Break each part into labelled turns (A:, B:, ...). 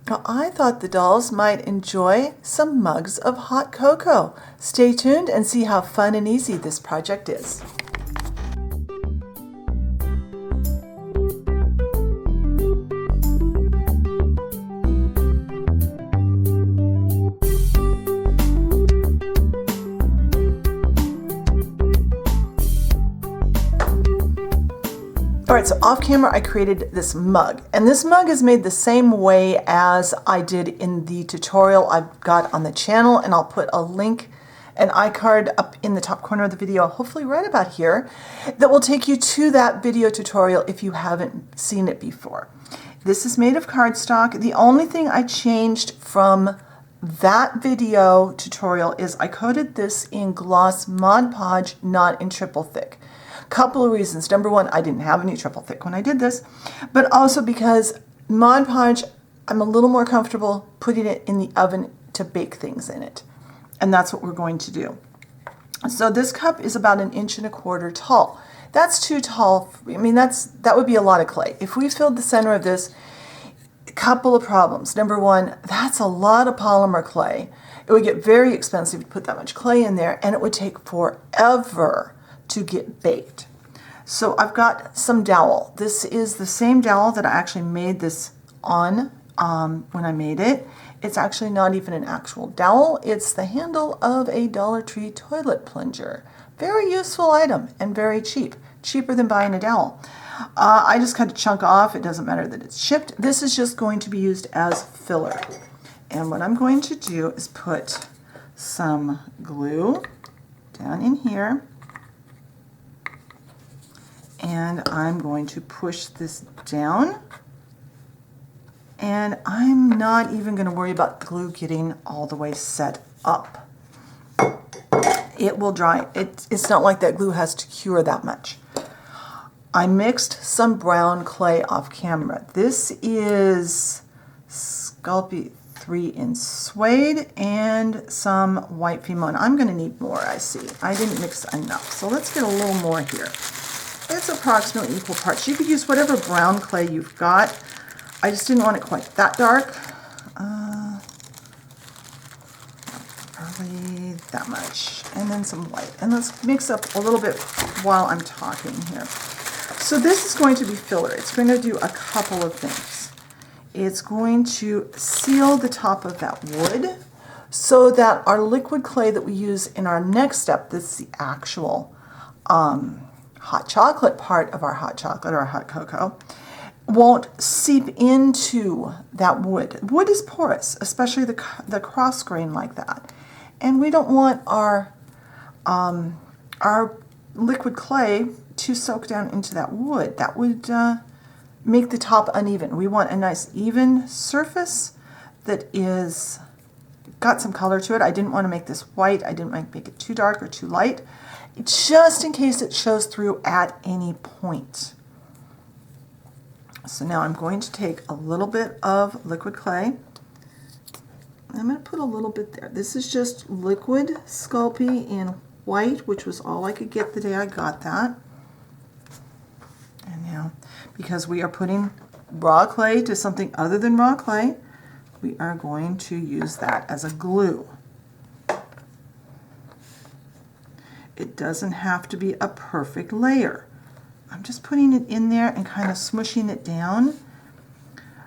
A: Now, I thought the dolls might enjoy some mugs of hot cocoa. Stay tuned and see how fun and easy this project is. Alright, so off camera I created this mug, and this mug is made the same way as I did in the tutorial I've got on the channel, and I'll put a link, an iCard up in the top corner of the video, hopefully right about here, that will take you to that video tutorial if you haven't seen it before. This is made of cardstock. The only thing I changed from that video tutorial is I coated this in gloss Mod Podge, not in triple thick. Couple of reasons. Number one, I didn't have any triple thick when I did this, but also because Mod Podge, I'm a little more comfortable putting it in the oven to bake things in it. And that's what we're going to do. So this cup is about 1.25 inches tall. That's too tall. I mean, that would be a lot of clay. If we filled the center of this, a couple of problems. Number one, that's a lot of polymer clay. It would get very expensive to put that much clay in there, and it would take forever to get baked. So I've got some dowel. This is the same dowel that I actually made this on when I made it. It's actually not even an actual dowel. It's the handle of a Dollar Tree toilet plunger. Very useful item and very cheap. Cheaper than buying a dowel. I just cut a chunk off. It doesn't matter that it's chipped. This is just going to be used as filler. And what I'm going to do is put some glue down in here. And I'm going to push this down, and I'm not even going to worry about the glue getting all the way set up. It will dry. It's not like that glue has to cure that much. I mixed some brown clay off camera. This is Sculpey 3 in suede and some white Fimo, and I'm going to need more, I see. I didn't mix enough, so let's get a little more here. It's approximately equal parts. You could use whatever brown clay you've got. I just didn't want it quite that dark. Probably that much. And then some white. And let's mix up a little bit while I'm talking here. So this is going to be filler. It's going to do a couple of things. It's going to seal the top of that wood so that our liquid clay that we use in our next step, this is the actual hot chocolate part of our hot chocolate or hot cocoa, won't seep into that wood. Wood is porous, especially the cross grain like that. And we don't want our liquid clay to soak down into that wood. That would make the top uneven. We want a nice even surface that is got some color to it. I didn't want to make this white. I didn't want to make it too dark or too light, just in case it shows through at any point. So now I'm going to take a little bit of liquid clay. I'm going to put a little bit there. This is just liquid Sculpey in white, which was all I could get the day I got that. And now, because we are putting raw clay to something other than raw clay, we are going to use that as a glue. It doesn't have to be a perfect layer. I'm just putting it in there and kind of smushing it down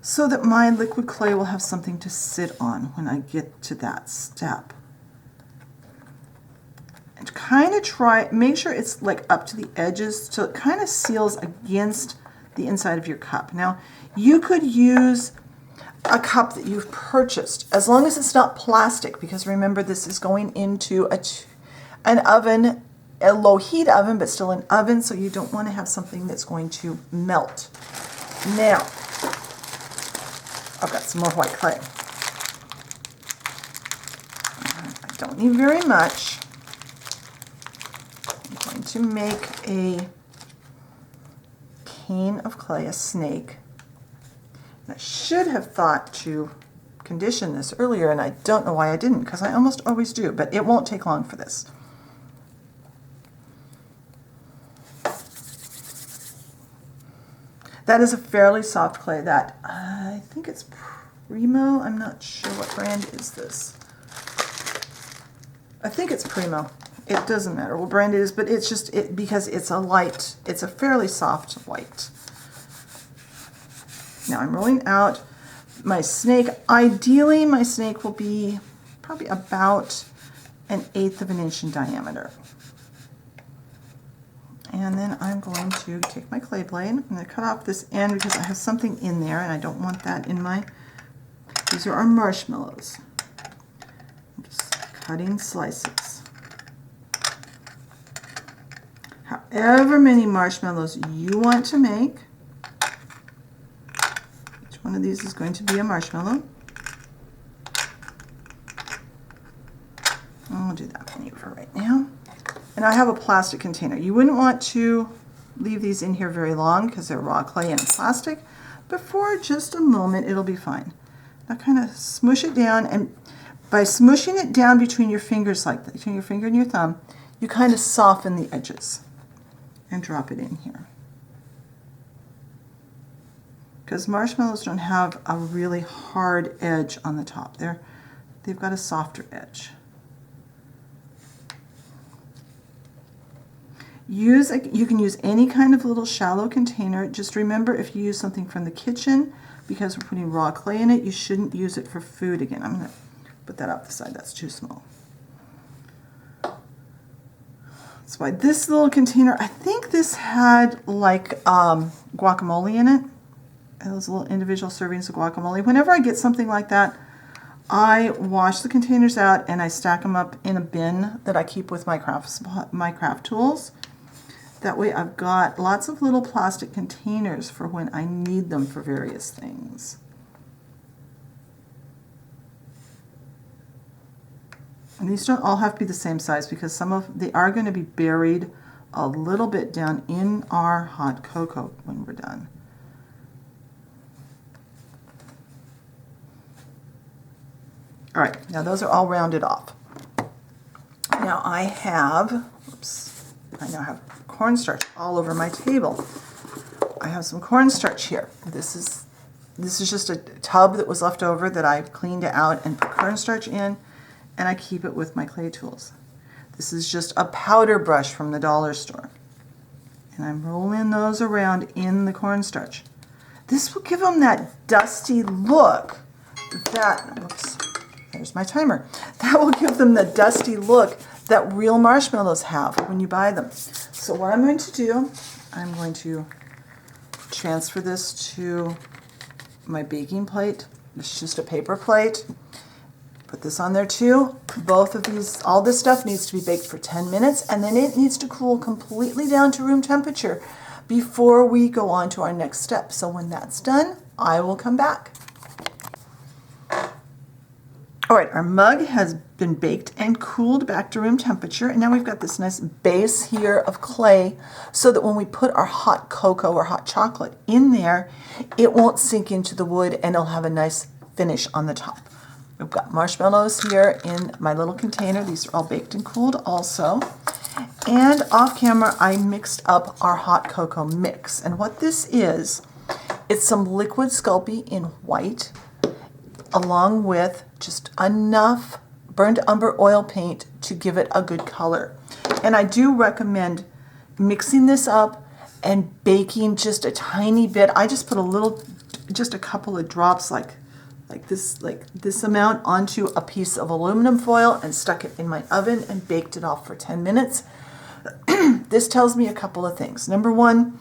A: so that my liquid clay will have something to sit on when I get to that step. And kind of make sure it's like up to the edges so it kind of seals against the inside of your cup. Now, you could use a cup that you've purchased, as long as it's not plastic, because remember this is going into an oven, a low heat oven, but still an oven, so you don't want to have something that's going to melt. Now, I've got some more white clay. I don't need very much. I'm going to make a cane of clay, a snake. I should have thought to condition this earlier, and I don't know why I didn't, because I almost always do, but it won't take long for this. That is a fairly soft clay that I think it's Primo. I'm not sure what brand is this. I think it's Primo. It doesn't matter what brand it is, but it's just because it's a fairly soft white. Now I'm rolling out my snake. Ideally, my snake will be probably about 1/8 of an inch in diameter. And then I'm going to take my clay blade. I'm going to cut off this end because I have something in there and I don't want that in my... These are our marshmallows. I'm just cutting slices. However many marshmallows you want to make, each one of these is going to be a marshmallow. I'll do that many for right now. And I have a plastic container. You wouldn't want to leave these in here very long because they're raw clay and plastic, but for just a moment it'll be fine. Now kind of smush it down, and by smushing it down between your fingers like that, between your finger and your thumb, you kind of soften the edges and drop it in here. Because marshmallows don't have a really hard edge on the top. They've got a softer edge. You can use any kind of little shallow container. Just remember, if you use something from the kitchen, because we're putting raw clay in it, you shouldn't use it for food again. I'm going to put that off the side. That's too small. That's why this little container, I think this had like guacamole in it. Those little individual servings of guacamole. Whenever I get something like that, I wash the containers out and I stack them up in a bin that I keep with my craft tools. That way I've got lots of little plastic containers for when I need them for various things. And these don't all have to be the same size because they are going to be buried a little bit down in our hot cocoa when we're done. All right, now those are all rounded off. Now I now have cornstarch all over my table. I have some cornstarch here. This is just a tub that was left over that I cleaned out and put cornstarch in, and I keep it with my clay tools. This is just a powder brush from the dollar store. And I'm rolling those around in the cornstarch. This will give them that dusty look whoops, there's my timer. That will give them the dusty look that real marshmallows have when you buy them. So what I'm going to do, I'm going to transfer this to my baking plate. It's just a paper plate. Put this on there too. Both of these, all this stuff needs to be baked for 10 minutes, and then it needs to cool completely down to room temperature before we go on to our next step. So when that's done, I will come back. All right, our mug has been baked and cooled back to room temperature, and now we've got this nice base here of clay so that when we put our hot cocoa or hot chocolate in there, it won't sink into the wood and it'll have a nice finish on the top. We've got marshmallows here in my little container. These are all baked and cooled also. And off camera, I mixed up our hot cocoa mix. And what this is, it's some liquid Sculpey in white, along with just enough burnt umber oil paint to give it a good color. And I do recommend mixing this up and baking just a tiny bit. I just put just a couple of drops like this amount onto a piece of aluminum foil and stuck it in my oven and baked it off for 10 minutes. This tells me a couple of things. Number one,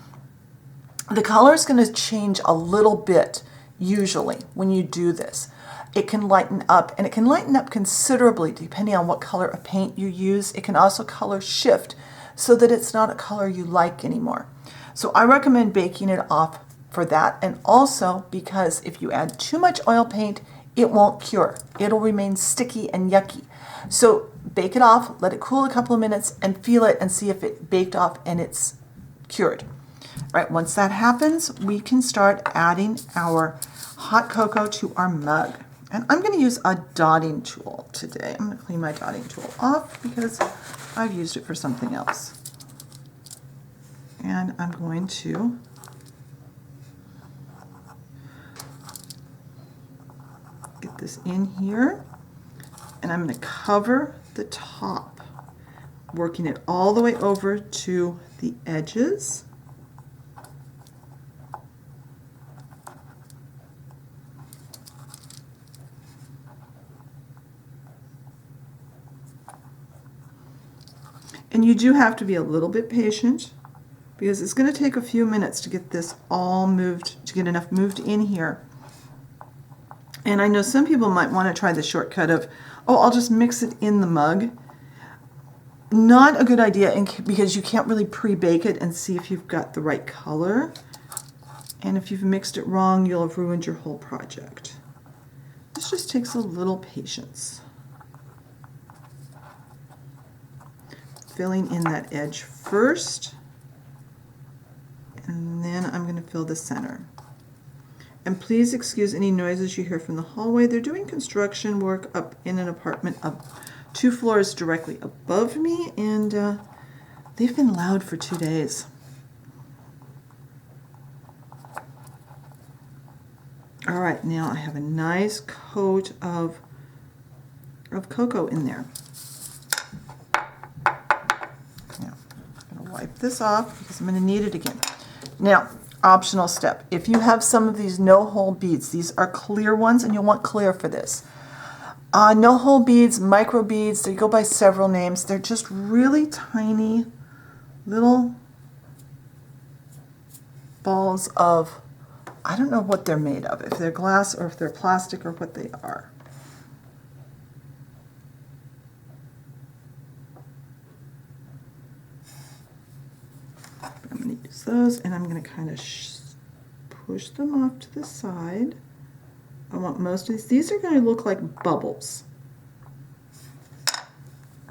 A: the color is going to change a little bit usually when you do this. It can lighten up, and it can lighten up considerably depending on what color of paint you use. It can also color shift so that it's not a color you like anymore. So I recommend baking it off for that, and also because if you add too much oil paint, it won't cure. It'll remain sticky and yucky. So bake it off, let it cool a couple of minutes, and feel it and see if it baked off and it's cured. All right, once that happens, we can start adding our hot cocoa to our mug. And I'm going to use a dotting tool today. I'm going to clean my dotting tool off because I've used it for something else. And I'm going to this in here, and I'm going to cover the top, working it all the way over to the edges. And you do have to be a little bit patient because it's going to take a few minutes to get this all moved, to get enough moved in here. And I know some people might want to try the shortcut of, oh, I'll just mix it in the mug. Not a good idea because you can't really pre-bake it and see if you've got the right color. And if you've mixed it wrong, you'll have ruined your whole project. This just takes a little patience. Filling in that edge first, and then I'm going to fill the center. And please excuse any noises you hear from the hallway. They're doing construction work up in an apartment up 2 floors directly above me, and they've been loud for 2 days. All right, now I have a nice coat of cocoa in there. Wipe this off because I'm going to need it again. Now, optional step. If you have some of these no-hole beads, these are clear ones and you'll want clear for this. No-hole beads, micro beads, they go by several names. They're just really tiny little balls of, I don't know what they're made of, if they're glass or if they're plastic or what they are. I'm going to use those, and I'm going to kind of push them off to the side. I want most of these. These are going to look like bubbles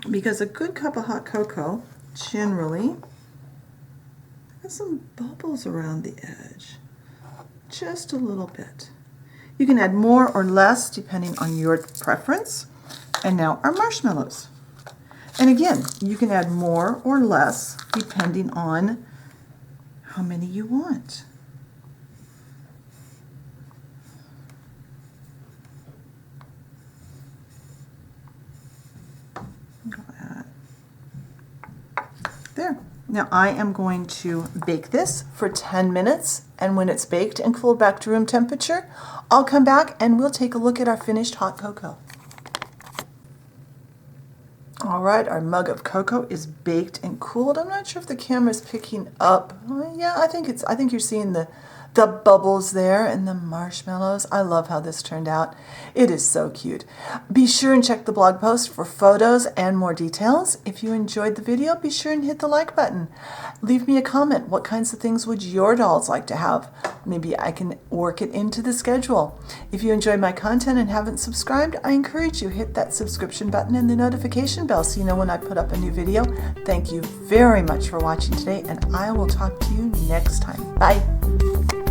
A: because a good cup of hot cocoa generally has some bubbles around the edge, just a little bit. You can add more or less depending on your preference. And now our marshmallows. And again, you can add more or less depending on how many you want. There. Now I am going to bake this for 10 minutes, and when it's baked and cooled back to room temperature, I'll come back and we'll take a look at our finished hot cocoa. All right, our mug of cocoa is baked and cooled. I'm not sure if the camera's picking up. Yeah, I think you're seeing the bubbles there and the marshmallows. I love how this turned out. It is so cute. Be sure and check the blog post for photos and more details. If you enjoyed the video, be sure and hit the like button. Leave me a comment. What kinds of things would your dolls like to have? Maybe I can work it into the schedule. If you enjoy my content and haven't subscribed, I encourage you hit that subscription button and the notification bell so you know when I put up a new video. Thank you very much for watching today, and I will talk to you next time. Bye.